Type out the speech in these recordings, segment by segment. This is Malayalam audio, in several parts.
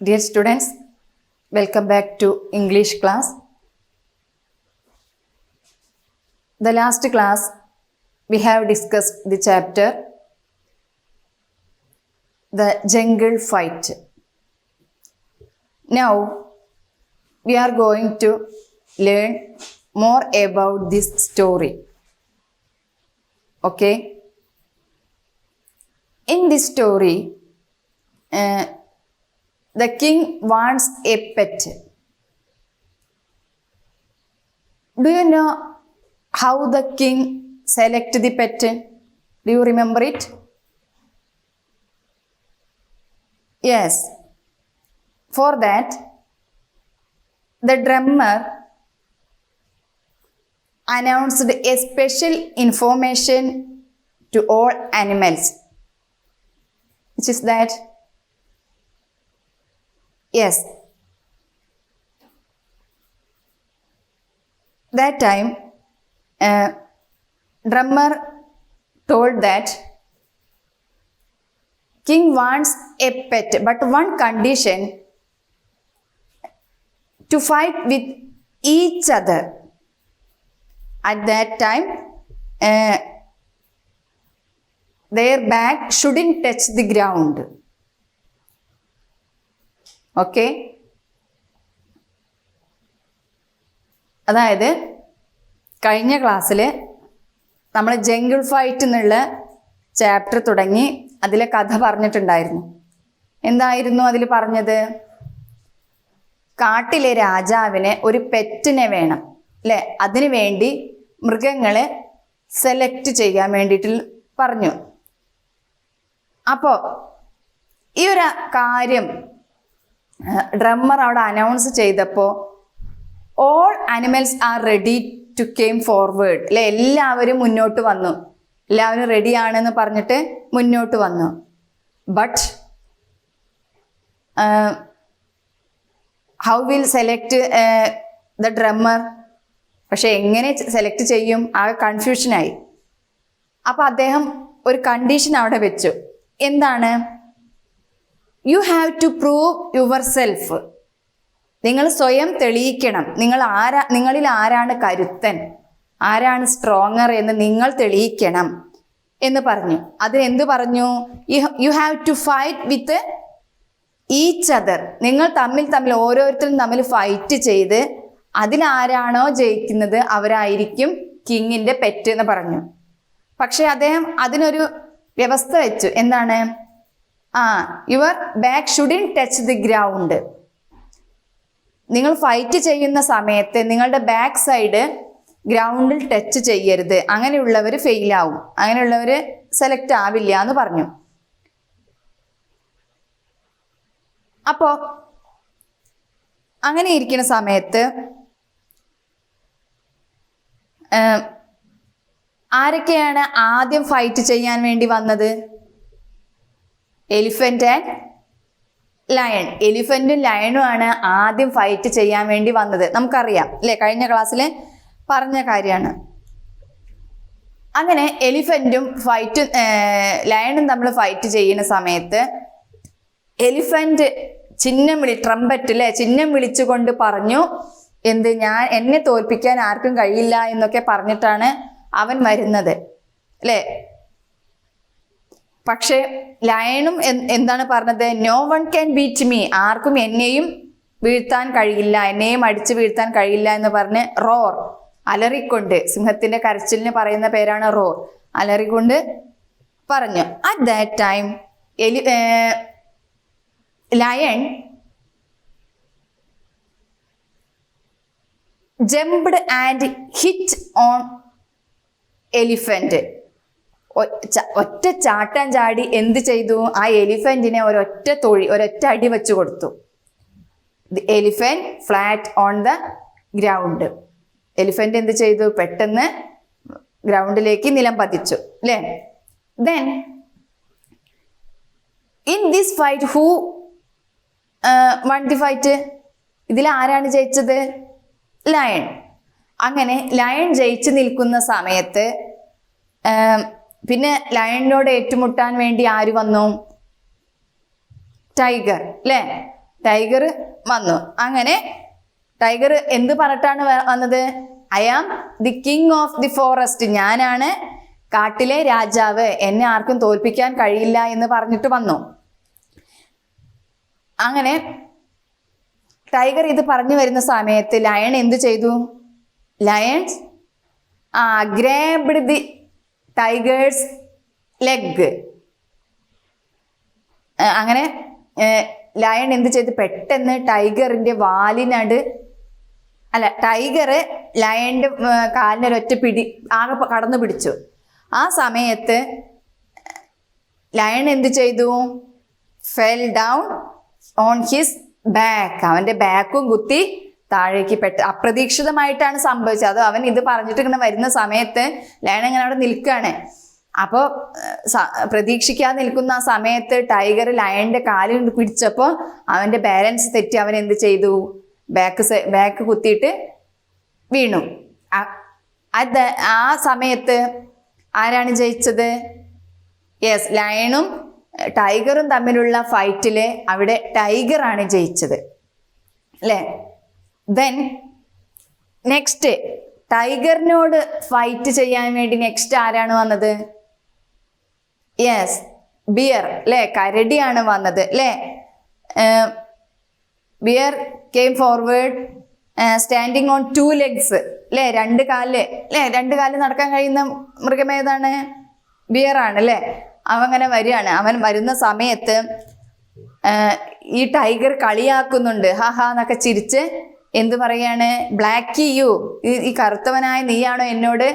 Dear students, welcome back to English class. The last class we have discussed the chapter The Jungle Fight. Now we are going to learn more about this story. Okay? In this story, the king wants a pet. Do you know how the king select the pet? Do you remember it? Yes. For that, the drummer announced a special information to all animals. Which is that? Yes. That time, drummer told that king wants a pet, but one condition, to fight with each other. At that time, their back shouldn't touch the ground. Okay, അതായത് കഴിഞ്ഞ ക്ലാസ്സിൽ നമ്മൾ ജംഗിൾ ഫൈറ്റ് എന്നുള്ള ചാപ്റ്റർ തുടങ്ങി അതിലെ കഥ പറഞ്ഞിട്ടുണ്ടായിരുന്നു. എന്തായിരുന്നു അതിൽ പറഞ്ഞത്? കാട്ടിലെ രാജാവിന് ഒരു പെറ്റിനെ വേണം അല്ലേ, അതിനു വേണ്ടി മൃഗങ്ങളെ സെലക്ട് ചെയ്യാൻ വേണ്ടിയിട്ട് പറഞ്ഞു. അപ്പോൾ ഈ ഒരു കാര്യം ഡ്രമ്മർ അവിടെ അനൗൺസ് ചെയ്തപ്പോൾ all animals are ready to came forward അല്ലെ, എല്ലാവരും മുന്നോട്ട് വന്നു, എല്ലാവരും റെഡിയാണെന്ന് പറഞ്ഞിട്ട് മുന്നോട്ട് വന്നു. But how will select the drummer? പക്ഷെ എങ്ങനെ സെലക്ട് ചെയ്യും? ആ കൺഫ്യൂഷനായി. അപ്പം അദ്ദേഹം ഒരു കണ്ടീഷൻ അവിടെ വെച്ചു. എന്താണ്? You have to prove yourself. നിങ്ങൾ സ്വയം തെളിയിക്കണം. നിങ്ങളിൽ ആരാണ് കരുത്തൻ, ആരാണ് സ്ട്രോങ്ങർ എന്ന് നിങ്ങൾ തെളിയിക്കണം എന്ന് പറഞ്ഞു. അതിനെന്ത് പറഞ്ഞു? You have to fight with each other. നിങ്ങൾ തമ്മിൽ ഓരോരുത്തരും തമ്മിൽ ഫൈറ്റ് ചെയ്ത് അതിലാരാണോ ജയിക്കുന്നത് അവരായിരിക്കും കിങ്ങിൻ്റെ പെറ്റ് എന്ന് പറഞ്ഞു. പക്ഷെ അദ്ദേഹം അതിനൊരു വ്യവസ്ഥ വെച്ചു. എന്താണ്? Your back shouldn't touch the ground. നിങ്ങൾ ഫൈറ്റ് ചെയ്യുന്ന സമയത്ത് നിങ്ങളുടെ ബാക്ക് സൈഡ് ഗ്രൗണ്ടിൽ ടച്ച് ചെയ്യരുത്. അങ്ങനെയുള്ളവർ ഫെയിലാവും, അങ്ങനെയുള്ളവർ സെലക്ട് ആവില്ല എന്ന് പറഞ്ഞു. അപ്പോൾ അങ്ങനെ ഇരിക്കുന്ന സമയത്ത് ആരൊക്കെയാണ് ആദ്യം ഫൈറ്റ് ചെയ്യാൻ വേണ്ടി വന്നത്? Elephant and lion. എലിഫന്റും ലയണും ആണ് ആദ്യം ഫൈറ്റ് ചെയ്യാൻ വേണ്ടി വന്നത്. നമുക്കറിയാം അല്ലേ, കഴിഞ്ഞ ക്ലാസ്സിൽ പറഞ്ഞ കാര്യമാണ്. അങ്ങനെ എലിഫന്റും ലയണും നമ്മൾ ഫൈറ്റ് ചെയ്യുന്ന സമയത്ത് എലിഫന്റ് ട്രംപറ്റ് അല്ലേ, ചിഹ്നം വിളിച്ചുകൊണ്ട് പറഞ്ഞു, എന്നെ തോൽപ്പിക്കാൻ ആർക്കും കഴിയില്ല എന്നൊക്കെ പറഞ്ഞിട്ടാണ് അവൻ വരുന്നത് അല്ലേ. പക്ഷെ ലയണും എന്താണ് പറഞ്ഞത്? No one can beat me. ആർക്കും എന്നെയും വീഴ്ത്താൻ കഴിയില്ല, എന്നെയും അടിച്ചു വീഴ്ത്താൻ കഴിയില്ല എന്ന് പറഞ്ഞ് റോർ, അലറിക്കൊണ്ട്, സിംഹത്തിന്റെ കരച്ചിലിന് പറയുന്ന പേരാണ് റോർ, അലറിക്കൊണ്ട് പറഞ്ഞു. At that time lion jumped and hit on elephant. ഒറ്റ ചാട്ടം ചാടി എന്ത് ചെയ്തു? ആ എലിഫന്റിനെ ഒരൊറ്റ അടി വെച്ചു കൊടുത്തു. The elephant flat on the ground. Elephant എന്ത് ചെയ്തു? പെട്ടെന്ന് ഗ്രൗണ്ടിലേക്ക് നിലം പതിച്ചു അല്ലേ. Then in this fight who one the fight? ഇതിൽ ആരാണ് ജയിച്ചത്? ലയൺ. അങ്ങനെ ലയൺ ജയിച്ചു നിൽക്കുന്ന സമയത്ത് പിന്നെ ലയണിനോട് ഏറ്റുമുട്ടാൻ വേണ്ടി ആര് വന്നു? ടൈഗർ അല്ലേ. ടൈഗർ വന്നു. അങ്ങനെ ടൈഗർ എന്ത് പറഞ്ഞിട്ടാണ് വന്നത്? I am the king of the forest, ഞാനാണ് കാട്ടിലെ രാജാവ്, എന്നെ ആർക്കും തോൽപ്പിക്കാൻ കഴിയില്ല എന്ന് പറഞ്ഞിട്ട് വന്നു. അങ്ങനെ ടൈഗർ ഇത് പറഞ്ഞു വരുന്ന സമയത്ത് ലയൺ എന്ത് ചെയ്തു? Lions grabbed the tigers leg. അങ്ങനെ ലയൺ എന്ത് ചെയ്തു? പെട്ടെന്ന് ടൈഗറിന്റെ വാലിനട് ടൈഗർ ലയണിന്റെ കാലിനൊരൊറ്റ പിടി ആകെ കടന്നു പിടിച്ചു. ആ സമയത്ത് ലയൺ എന്ത് ചെയ്തു? Fell down on his back, അവന്റെ ബാക്കും കുത്തി താഴേക്ക് അപ്രതീക്ഷിതമായിട്ടാണ് സംഭവിച്ചത്. അത് അവൻ ഇത് പറഞ്ഞിട്ട് ഇങ്ങനെ വരുന്ന സമയത്ത് ലയൺ ഇങ്ങനെ അവിടെ നിൽക്കുകയാണ്. അപ്പോൾ പ്രതീക്ഷിക്കാതെ നിൽക്കുന്ന ആ സമയത്ത് ടൈഗർ ലയണിന്റെ കാലിൽ പിടിച്ചപ്പോൾ അവന്റെ ബാലൻസ് തെറ്റി അവൻ എന്ത് ചെയ്തു? ബാക്ക് കുത്തിയിട്ട് വീണു. ആ സമയത്ത് ആരാണ് ജയിച്ചത്? യെസ്, ലയണും ടൈഗറും തമ്മിലുള്ള ഫൈറ്റില് അവിടെ ടൈഗറാണ് ജയിച്ചത്, അല്ലേ? ദെൻ നെക്സ്റ്റ് ടൈഗറിനോട് ഫൈറ്റ് ചെയ്യാൻ വേണ്ടി നെക്സ്റ്റ് ആരാണ് വന്നത്? യെസ്, ബിയർ, അല്ലേ? കരടിയാണ് വന്നത്, അല്ലേ? Bear came forward standing on 2 legs, അല്ലേ? 2 കാലില്, അല്ലേ? 2 കാലിൽ നടക്കാൻ കഴിയുന്ന മൃഗം ഏതാണ്? ബിയർ ആണ്, അല്ലേ? അവൻ അങ്ങനെ വരികയാണ്. അവൻ വരുന്ന സമയത്ത് ഈ ടൈഗർ കളിയാക്കുന്നുണ്ട്, ഹാ എന്നൊക്കെ ചിരിച്ച് എന്ത് പറയാണ്? ബ്ലാക്കി യു, ഈ കറുത്തവനായ നീയാണോ എന്നോട്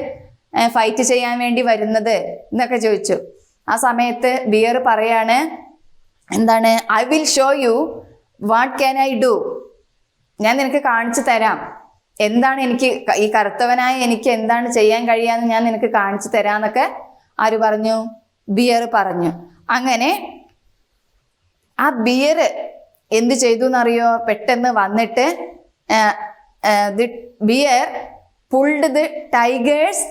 ഫൈറ്റ് ചെയ്യാൻ വേണ്ടി വരുന്നത് എന്നൊക്കെ ചോദിച്ചു. ആ സമയത്ത് ബിയർ പറയാണ്, എന്താണ്? I will show you what can I do, ഞാൻ നിനക്ക് കാണിച്ചു തരാം, എന്താണ് എനിക്ക് ഈ കറുത്തവനായ എനിക്ക് എന്താണ് ചെയ്യാൻ കഴിയാന്ന് ഞാൻ നിനക്ക് കാണിച്ചു തരാന്നൊക്കെ ആര് പറഞ്ഞു? ബിയർ പറഞ്ഞു. അങ്ങനെ ആ ബിയർ എന്ത് ചെയ്തു എന്നറിയോ? പെട്ടെന്ന് വന്നിട്ട് the bear pulled the tiger's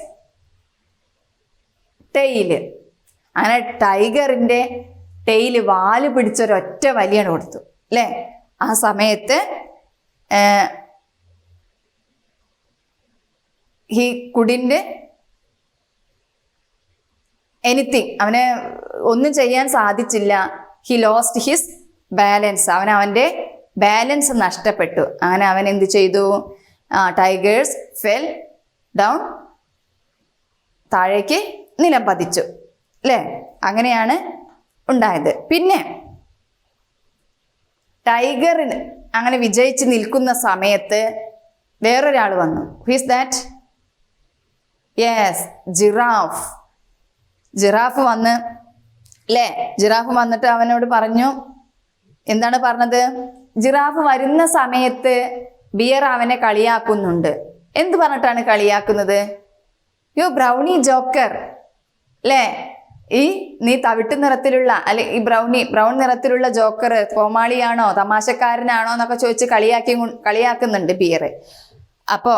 tail. അങ്ങനെ ടൈഗറിന്റെ ടെയില് വാല് പിടിച്ചൊരൊറ്റ വലിയാണ് കൊടുത്തു, അല്ലേ? ആ സമയത്ത് ഹി കുഡിന്റ് എനിത്തിങ്, അവന് ഒന്നും ചെയ്യാൻ സാധിച്ചില്ല. ഹി ലോസ്റ്റ് ഹിസ് ബാലൻസ്, അവന്റെ ബാലൻസ് നഷ്ടപ്പെട്ടു. അങ്ങനെ അവൻ എന്ത് ചെയ്തു? ടൈഗേഴ്സ് ഫെൽ ഡൗൺ, താഴേക്ക് നിലം പതിച്ചു, അല്ലേ? അങ്ങനെയാണ് ഉണ്ടായത്. പിന്നെ ടൈഗറിന് അങ്ങനെ വിജയിച്ച് നിൽക്കുന്ന സമയത്ത് വേറൊരാൾ വന്നു. Who is that? Yes, giraffe. Giraffe വന്ന്, അല്ലേ? ജിറാഫ് വന്നിട്ട് അവനോട് പറഞ്ഞു, എന്താണ് പറഞ്ഞത്? ജിറാഫ് വരുന്ന സമയത്ത് ബിയർ അവനെ കളിയാക്കുന്നുണ്ട്. എന്ത് പറഞ്ഞിട്ടാണ് കളിയാക്കുന്നത്? യോ ബ്രൗണി ജോക്കർ, അല്ലേ? നീ തവിട്ട് നിറത്തിലുള്ള, അല്ലെ ഈ ബ്രൗൺ നിറത്തിലുള്ള ജോക്കർ കോമാളിയാണോ, തമാശക്കാരനാണോ എന്നൊക്കെ ചോദിച്ച് കളിയാക്കുന്നുണ്ട് ബിയർ. അപ്പോ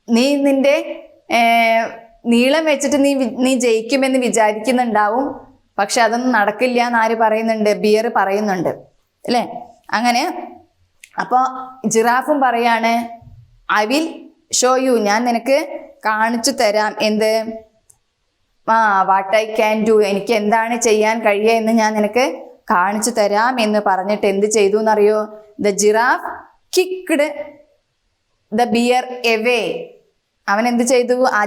നീ നിന്റെ നീളം വെച്ചിട്ട് നീ ജയിക്കുമെന്ന് വിചാരിക്കുന്നുണ്ടാവും, പക്ഷെ അതൊന്നും നടക്കില്ല എന്ന് ആര് പറയുന്നുണ്ട്? ബിയർ പറയുന്നുണ്ട്, അല്ലേ? അങ്ങനെ അപ്പോ ജിറാഫും പറയാണ്, ഐ വിൽ ഷോ യു, ഞാൻ നിനക്ക് കാണിച്ചു തരാം. എന്ത്? വാട്ട് ഐ ക്യാൻ ഡു, എനിക്ക് എന്താണ് ചെയ്യാൻ കഴിയുക എന്ന് ഞാൻ നിനക്ക് കാണിച്ചു തരാം എന്ന് പറഞ്ഞിട്ട് എന്ത് ചെയ്തു എന്നറിയോ? The giraffe kicked the bear away. അവൻ എന്ത് ചെയ്തു? ആ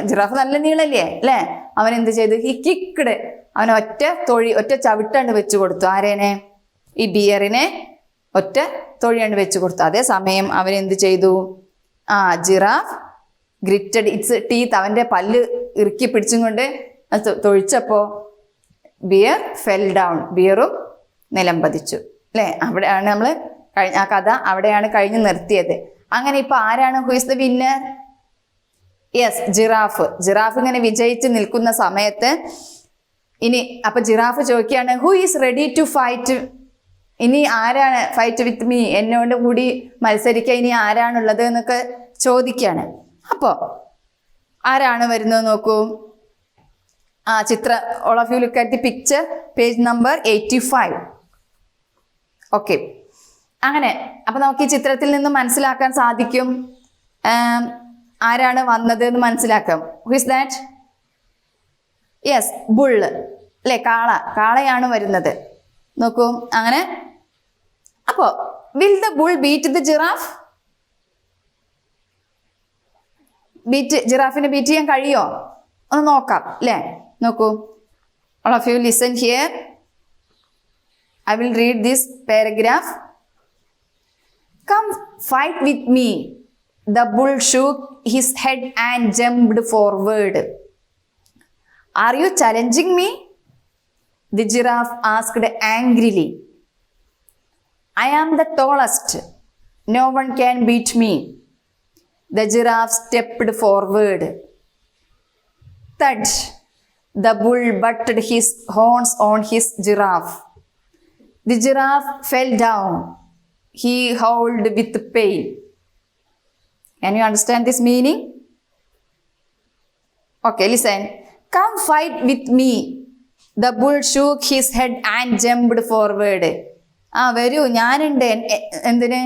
ജിറാഫ് നല്ല നീളല്ലേ, അല്ലേ? അവൻ എന്ത് ചെയ്തു? ഹി കിക്ക്ഡ്, അവൻ ഒറ്റ ചവിട്ടാണ്ട് വെച്ചു കൊടുത്തു. ആരേനെ? ഈ ബിയറിനെ ഒറ്റ തൊഴിയാണ്ട് വെച്ചു കൊടുത്തു. അതേസമയം അവൻ എന്ത് ചെയ്തു? ജിറാഫ് ഗ്രിറ്റഡ് ഇറ്റ്സ് ടീത്ത്, അവന്റെ പല്ല് ഇറുക്കി പിടിച്ചും കൊണ്ട് തൊഴിച്ചപ്പോ ബിയർ ഫെൽ ഡൗൺ, ബിയറും നിലം പതിച്ചു, അല്ലേ? അവിടെയാണ് നമ്മൾ ആ കഥ അവിടെയാണ് കഴിഞ്ഞ് നിർത്തിയത്. അങ്ങനെ ഇപ്പൊ ആരാണ്? Who is the winner? Yes, giraffe. Giraffe ഇങ്ങനെ വിജയിച്ച് നിൽക്കുന്ന സമയത്ത് അപ്പൊ ജിറാഫ് ചോദിക്കുകയാണ്, who is ready to fight, ഇനി ആരാണ് ഫൈറ്റ് വിത്ത് മീ, എന്നോട് കൂടി മത്സരിക്കാൻ ഇനി ആരാണുള്ളത് എന്നൊക്കെ ചോദിക്കുകയാണ്. അപ്പോ ആരാണ് വരുന്നത് നോക്കൂ. Chitra, all of you look at the picture, page number 85. Okay, അങ്ങനെ അപ്പൊ നമുക്ക് ഈ ചിത്രത്തിൽ നിന്ന് മനസ്സിലാക്കാൻ സാധിക്കും ആരാണ് വന്നത് എന്ന് മനസ്സിലാക്കാം. Who is that? Yes, bull അല്ലെ, കാളയാണ് വരുന്നത്. നോക്കൂ, അങ്ങനെ അപ്പോ will the bull beat the giraffe? ജിറാഫിനെ ബീറ്റ് ചെയ്യാൻ കഴിയോ? ഒന്ന് നോക്കാം അല്ലേ. നോക്കൂ, all of you listen here. I will read this paragraph. Come fight with me. The bull shook his head and jumped forward. Are you challenging me? The giraffe asked angrily. I am the tallest. No one can beat me. The giraffe stepped forward. Thud! The bull butted his horns on his giraffe. The giraffe fell down. He howled with pain. Can you understand this meaning? Okay, listen. Come fight with me. The bull shook his head and jumped forward. വരൂ, ഞാനുണ്ട്. എന്തിന്?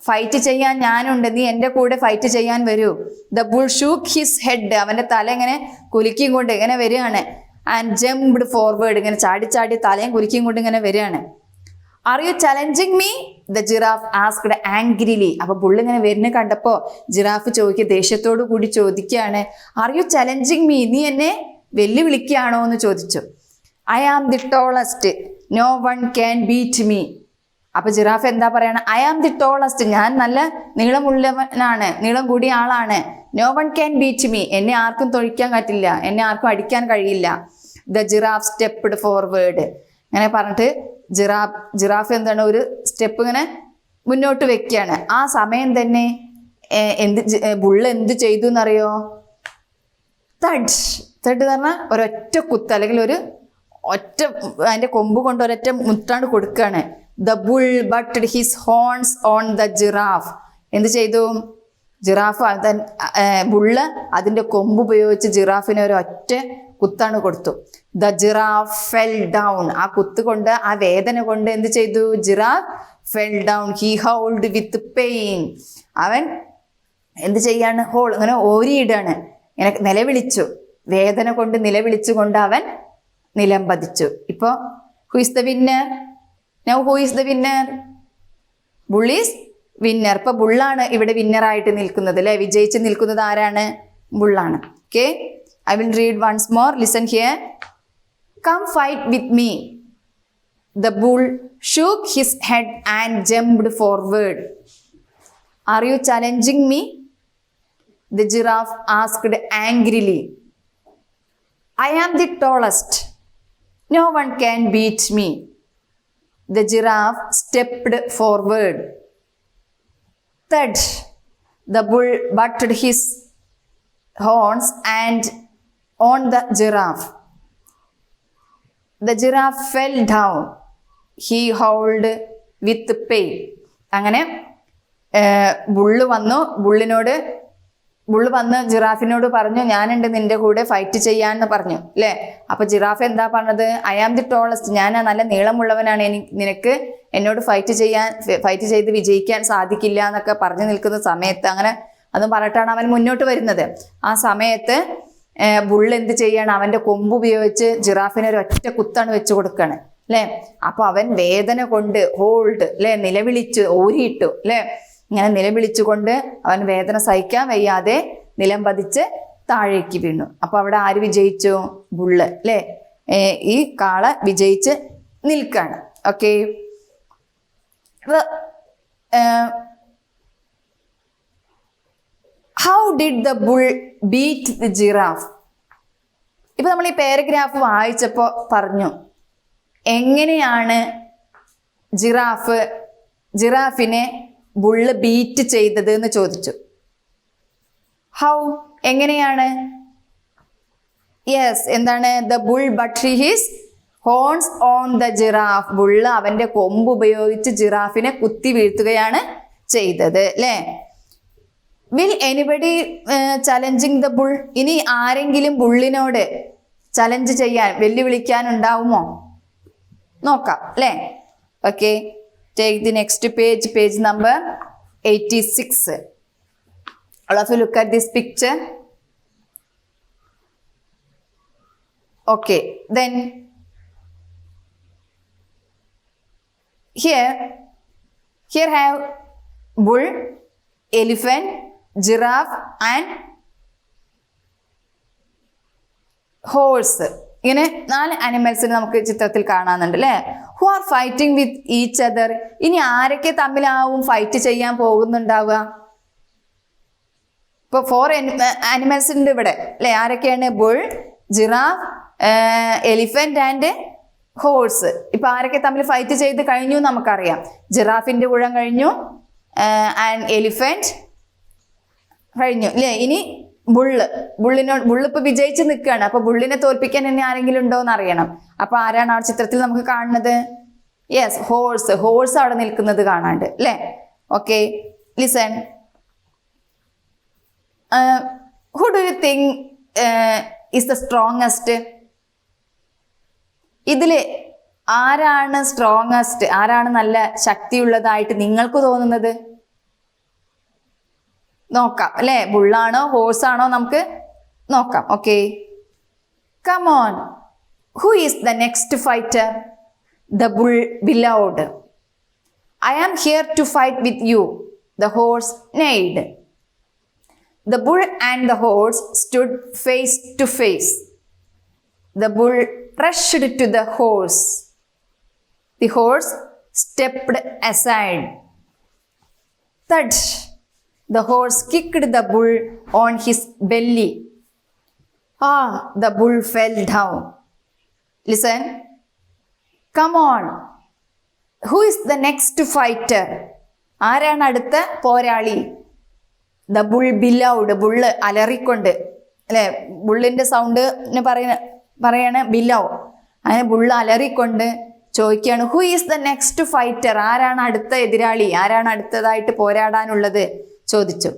ഫൈറ്റ് ചെയ്യാൻ ഞാനുണ്ട്, നീ എൻ്റെ കൂടെ ഫൈറ്റ് ചെയ്യാൻ വരൂ. The bull shook his head, അവൻ്റെ തല ഇങ്ങനെ കുലുക്കിയും കൊണ്ട് ഇങ്ങനെ വരികയാണ്. ആൻഡ് ജംപ്ഡ് ഫോർവേഡ്, ഇങ്ങനെ ചാടി ചാടി തലയും കുലുക്കിയും കൊണ്ട് ഇങ്ങനെ വരികയാണ്. Are you challenging me? The giraffe asked angrily. അപ്പൊ ബുള്ള് ഇങ്ങനെ വരുന്ന കണ്ടപ്പോ ജിറാഫ് ദേഷ്യത്തോടു കൂടി ചോദിക്കുകയാണ്, ആർ യു ചലഞ്ചിങ് മീ? നീ എന്നെ വെല്ലുവിളിക്കുകയാണോ എന്ന് ചോദിച്ചു. I am the tallest, no one can beat me. അപ്പൊ ജിറാഫ് എന്താ പറയണ? ഐ ആം ദി ടോളസ്റ്റ്, ഞാൻ നല്ല നീളമുള്ളവനാണ്, നീളം കൂടിയ ആളാണ്. No one can beat me, എന്നെ ആർക്കും തൊഴിക്കാൻ പറ്റില്ല, എന്നെ ആർക്കും അടിക്കാൻ കഴിയില്ല. The giraffe stepped forward. അങ്ങനെ പറഞ്ഞിട്ട് ജിറാഫ് എന്താണ്, ഒരു സ്റ്റെപ്പ് ഇങ്ങനെ മുന്നോട്ട് വെക്കുകയാണ്. ആ സമയം തന്നെ ബുള്ള് എന്ത് ചെയ്തു എന്നറിയോ? തഡ് എന്ന് പറഞ്ഞാൽ ഒരൊറ്റ കുത്ത്, അല്ലെങ്കിൽ ഒരു ഒറ്റ അതിന്റെ കൊമ്പ് കൊണ്ട് ഒരൊറ്റ മുറ്റാണ്ട് കൊടുക്കുകയാണ്. The bull butted his horns on the giraffe. എന്ത് ചെയ്തു? ബുള്ള് അതിന്റെ കൊമ്പ് ഉപയോഗിച്ച് ജിറാഫിനെ ഒരു ഒറ്റ കുത്താണ് കൊടുത്തു. The giraffe fell down. ആ കുത്ത് കൊണ്ട്, ആ വേദന കൊണ്ട് എന്ത് ചെയ്തു? Giraffe fell down. He howled with pain. അവൻ എന്ത് ചെയ്യാണ്? ഇങ്ങനെ ഓരിയിടാണ്, ഇങ്ങനെ നിലവിളിച്ചു. വേദന കൊണ്ട് നിലവിളിച്ചുകൊണ്ട് അവൻ നിലംപതിച്ചു. ഇപ്പൊ who is the winner? Now who is the winner? Bull is winner. ഇപ്പൊ ബുള്ളാണ് ഇവിടെ വിന്നറായിട്ട് നിൽക്കുന്നത് അല്ലെ, വിജയിച്ച് നിൽക്കുന്നത് ആരാണ്? ബുള്ളാണ്. Okay, I will read once more. Listen here. Come fight with me. The bull shook his head and jumped forward. Are you challenging me? The giraffe asked angrily. I am the tallest. No one can beat me. The giraffe stepped forward. Thud! The bull butted his horns and on the giraffe. The giraffe fell down. He howled with pain. അങ്ങനെ ബുള്ള് വന്ന് ജിറാഫിനോട് പറഞ്ഞു, ഞാനുണ്ട് നിന്റെ കൂടെ ഫൈറ്റ് ചെയ്യാന്ന് പറഞ്ഞു അല്ലേ. അപ്പൊ ജിറാഫ് എന്താ പറഞ്ഞത്? ഐ ആം ദി ടോളസ്റ്റ്, ഞാൻ നല്ല നീളമുള്ളവനാണ്, നിനക്ക് എന്നോട് ഫൈറ്റ് ചെയ്ത് വിജയിക്കാൻ സാധിക്കില്ല എന്നൊക്കെ പറഞ്ഞു നിൽക്കുന്ന സമയത്ത്, അങ്ങനെ അതും പറഞ്ഞിട്ടാണ് അവൻ മുന്നോട്ട് വരുന്നത്. ആ സമയത്ത് ബുള്ള് എന്ത് ചെയ്യാണ്? അവന്റെ കൊമ്പ് ഉപയോഗിച്ച് ജിറാഫിനെ ഒരു ഒറ്റ കുത്താണ് വെച്ച് കൊടുക്കാണ് അല്ലെ. അപ്പൊ അവൻ വേദന കൊണ്ട് ഹോൾഡ് അല്ലെ, നിലവിളിച്ചു, ഓരിയിട്ടു അല്ലെ. ഇങ്ങനെ നിലവിളിച്ചുകൊണ്ട് അവൻ വേദന സഹിക്കാൻ വയ്യാതെ നിലം പതിച്ച് താഴേക്ക് വീണു. അപ്പൊ അവിടെ ആര് വിജയിച്ചു? ബുള്ള് അല്ലെ. ഈ കാള വിജയിച്ച് നിൽക്കാണ്. Okay, how did the bull beat the giraffe? ഇപ്പൊ നമ്മൾ ഈ പാരഗ്രാഫ് വായിച്ചപ്പോ പറഞ്ഞു, എങ്ങനെയാണ് ജിറാഫിനെ ബുള്ള് ബീറ്റ് ചെയ്തത് എന്ന് ചോദിച്ചു. ഹൗ, എങ്ങനെയാണ്? യെസ്, എന്താണ്? The bull but his horns on the giraffe. Bull അവന്റെ കൊമ്പ് ഉപയോഗിച്ച് ജിറാഫിനെ കുത്തി വീഴ്ത്തുകയാണ് ചെയ്തത് അല്ലേ. Will anybody challenging the bull? ഇനി ആരെങ്കിലും ബുള്ളിനോട് ചലഞ്ച് ചെയ്യാൻ, വെല്ലുവിളിക്കാൻ ഉണ്ടാവുമോ? നോക്കാം അല്ലേ. Okay, Take the next page, page number 86. All of you look at this picture. Okay, then here have bull, elephant, giraffe and horse. ഇങ്ങനെ 4 ആനിമൽസിനെ നമുക്ക് ചിത്രത്തിൽ കാണാനുണ്ട് അല്ലേ? Who are fighting with each other. ഇനി ആരൊക്കെ തമ്മിലാവും ഫൈറ്റ് ചെയ്യാൻ പോകുന്നുണ്ടാവുക? ഇപ്പൊ 4 ആനിമൽസ് ഉണ്ട് ഇവിടെ അല്ലെ? ആരൊക്കെയാണ്? Bull, giraffe, elephant and horse. ഇപ്പൊ ആരൊക്കെ തമ്മിൽ ഫൈറ്റ് ചെയ്ത് കഴിഞ്ഞു നമുക്കറിയാം. ജിറാഫിന്റെ ഊഴം കഴിഞ്ഞു, ആൻഡ് എലിഫന്റ് കഴിഞ്ഞു അല്ലേ? ഇനി ബുള്ള് ഇപ്പൊ വിജയിച്ച് നിൽക്കുകയാണ്. അപ്പൊ ബുള്ളിനെ തോൽപ്പിക്കാൻ ഇനി ആരെങ്കിലും ഉണ്ടോ എന്ന് അറിയണം. അപ്പൊ ആരാണ് ആ ചിത്രത്തിൽ നമുക്ക് കാണുന്നത്? യെസ്, ഹോഴ്സ് അവിടെ നിൽക്കുന്നത് കാണാണ്ട് അല്ലേ? Okay, listen. Who do you think is the strongest? ഇതില് ആരാണ് സ്ട്രോങ്ങസ്റ്റ്, ആരാണ് നല്ല ശക്തിയുള്ളതായിട്ട് നിങ്ങൾക്ക് തോന്നുന്നത്? നോക്കാം അല്ലെ? ബുള്ളാണോ ഹോഴ്സ് ആണോ നമുക്ക് നോക്കാം. Okay, come on. Who is the next fighter? The bull bellowed. I am here to fight with you, the horse neighed. The bull and the horse stood face to face. The bull rushed to the horse. The horse stepped aside. Thud! The horse kicked the bull on his belly. The bull fell down. Listen. Come on. Who is the next fighter? ആരാണ് അടുത്ത പോരാളി? The bull bellowed. ബുള്ള് അലറിക്കൊണ്ട് അല്ലെ? ബുള്ളിന്റെ സൗണ്ട് പറയാണ് ബിലൗ. അങ്ങനെ ബുള്ള് അലറിക്കൊണ്ട് ചോദിക്കുകയാണ്, who is the next fighter? ആരാണ് അടുത്ത എതിരാളി, ആരാണ് അടുത്തതായിട്ട് പോരാടാനുള്ളത് ചോദിച്ചു.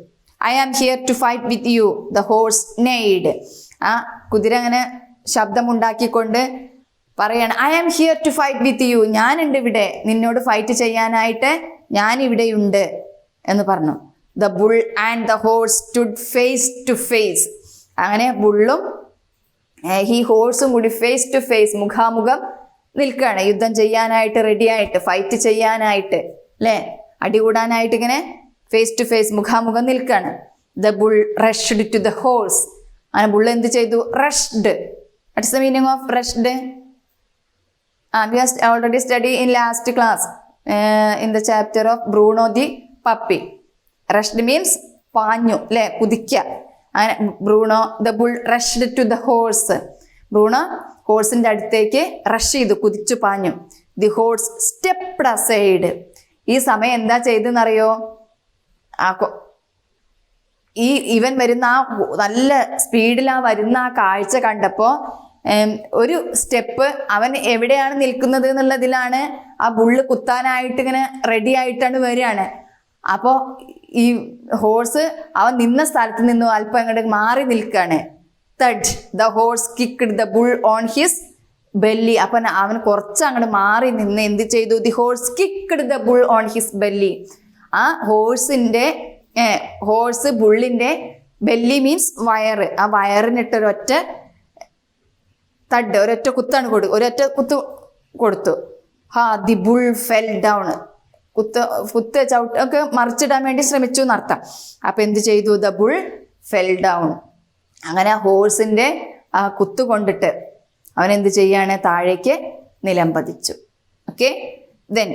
I am here to fight with you, the horse neighed. ആ കുതിര അങ്ങനെ ശബ്ദമുണ്ടാക്കിക്കൊണ്ട് പറയാണ്, I am here to fight with you. ഞാനുണ്ട് ഇവിടെ, നിന്നോട് ഫൈറ്റ് ചെയ്യാനായിട്ട് ഞാൻ ഇവിടെയുണ്ട് എന്ന് പറഞ്ഞു. The bull and the horse stood face to face. അങ്ങനെ ബുള്ളും ഈ ഹോഴ്സും കൂടി ഫേസ് ടു ഫേസ്, മുഖാമുഖം നിൽക്കുകയാണ്. യുദ്ധം ചെയ്യാനായിട്ട് റെഡിയായിട്ട്, ഫൈറ്റ് ചെയ്യാനായിട്ട് അല്ലേ? അടികൂടാനായിട്ട് ഇങ്ങനെ ഫേസ് ടു ഫേസ്, മുഖാമുഖം നിൽക്കുകയാണ്. The bull rushed to the horse. അങ്ങനെ ബുൾ എന്ത് ചെയ്തു? Rushed. What's the meaning of rushed? We have already studied in last class in the chapter of Bruno the puppy. Rushed means പാഞ്ഞു അല്ലെ? കുതിക്കുക. അങ്ങനെ Bruno, the bull rushed to the horse. Bruno ഹോഴ്സിന്റെ അടുത്തേക്ക് റഷ് ചെയ്തു, കുതിച്ചു പാഞ്ഞു. The horse stepped aside. ഈ സമയം എന്താ ചെയ്തെന്നറിയോ? ഇവൻ വരുന്ന ആ നല്ല സ്പീഡിൽ വരുന്ന ആ കാഴ്ച കണ്ടപ്പോ ഒരു സ്റ്റെപ്പ്, അവൻ എവിടെയാണ് നിൽക്കുന്നത് എന്നുള്ളതിലാണ് ആ ബുള്ള് കുത്താനായിട്ട് ഇങ്ങനെ റെഡി ആയിട്ടാണ് വരികയാണ്. അപ്പോ ഈ ഹോഴ്സ് അവൻ നിന്ന സ്ഥലത്ത് നിന്നും അല്പം അങ്ങോട്ട് മാറി നിൽക്കുകയാണ്. Thud the horse kicked the bull on his belly. അപ്പൊ അവൻ കുറച്ച് അങ്ങോട്ട് മാറി നിന്ന് എന്ത് ചെയ്തു? The horse kicked the bull on his belly. ആ ഹോഴ്സ് ബുള്ളിന്റെ ബെല്ലി മീൻസ് വയറ്. ആ വയറിനിട്ടൊരൊറ്റ തഡ്, ഒരൊറ്റ കുത്താണ് ഒരൊറ്റ കുത്ത് കൊടുത്തു. The bull fell down. കുത്ത് ചവിട്ടൊക്കെ മറിച്ചിടാൻ വേണ്ടി ശ്രമിച്ചു എന്നർത്ഥം. അപ്പൊ എന്ത് ചെയ്തു? The bull fell down. അങ്ങനെ ആ ഹോഴ്സിന്റെ ആ കുത്തു കൊണ്ടിട്ട് അവൻ എന്ത് ചെയ്യാണ്? താഴേക്ക് നിലംപതിച്ചു. Okay, then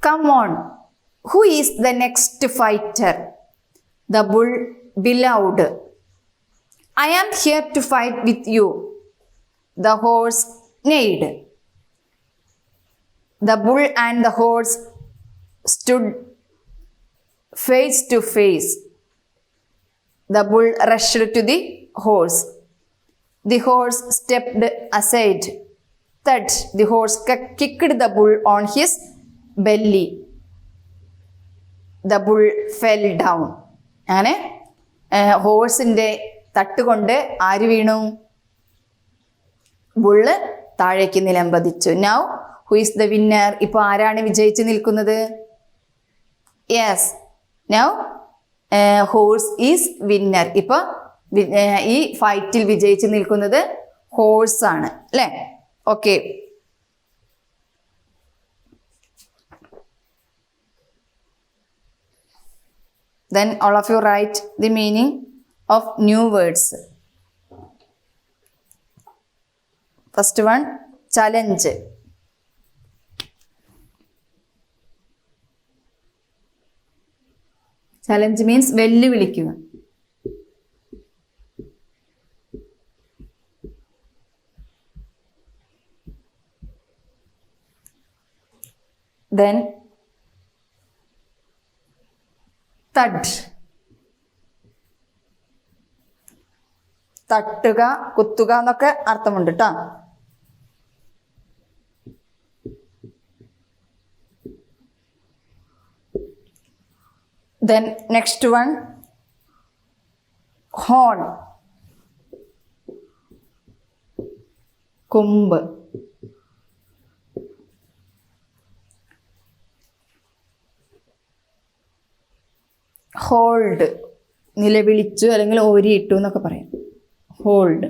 come on. Who is the next fighter? The bull bellowed. I am here to fight with you, the horse neighed. The bull and the horse stood face to face. The bull rushed to the horse. The horse stepped aside. Thud! The horse kicked the bull on his belly. The bull fell down. അങ്ങനെ ഹോഴ്സിന്റെ തട്ടുകൊണ്ട് ആര് വീണു? ബുള്ള് താഴേക്ക് നിലംപതിച്ചു. Now who is the winner? ഇപ്പോൾ ആരാണ് വിജയിച്ച് നിൽക്കുന്നത്? Yes, now horse is winner. ഇപ്പോൾ ഈ ഫൈറ്റിൽ വിജയിച്ച് നിൽക്കുന്നത് ഹോഴ്സ് ആണ് അല്ലേ? Okay. Then all of you write the meaning of new words. First one, challenge. Challenge means വെല്ലുവിളിക്കുക. Then തഡ്, തട്ടുക, കുത്തുക എന്നൊക്കെ അർത്ഥമുണ്ട് കേട്ടോ. Then next one, horn, കൊമ്പ്. ഹോൾഡ്, നിലവിളിച്ചു അല്ലെങ്കിൽ ഓരിയിട്ടു എന്നൊക്കെ പറയാം. ഹോൾഡ്.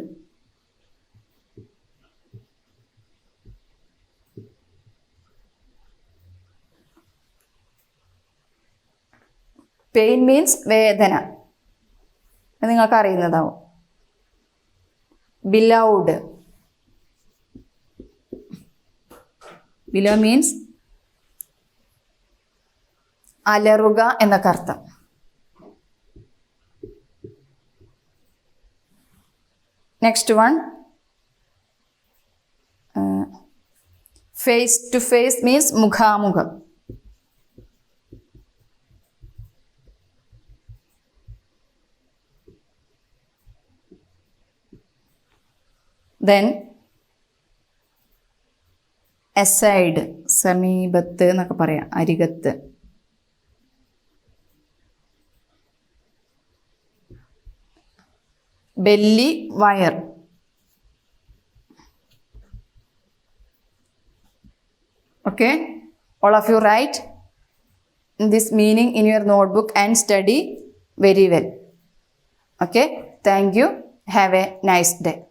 പെയിൻ മീൻസ് വേദന, നിങ്ങൾക്ക് അറിയുന്നതാവും. ബിലൗഡ്, ബിലോ മീൻസ് അലറുക എന്നൊക്കെ അർത്ഥം. Next one, face to face means മുഖാമുഖം. Then aside, സമീപത്ത് എന്നൊക്കെ പറയാം, അരികത്ത്. belly, wire. Okay, all of you write this meaning in your notebook and study very well. Okay, thank you. Have a nice day.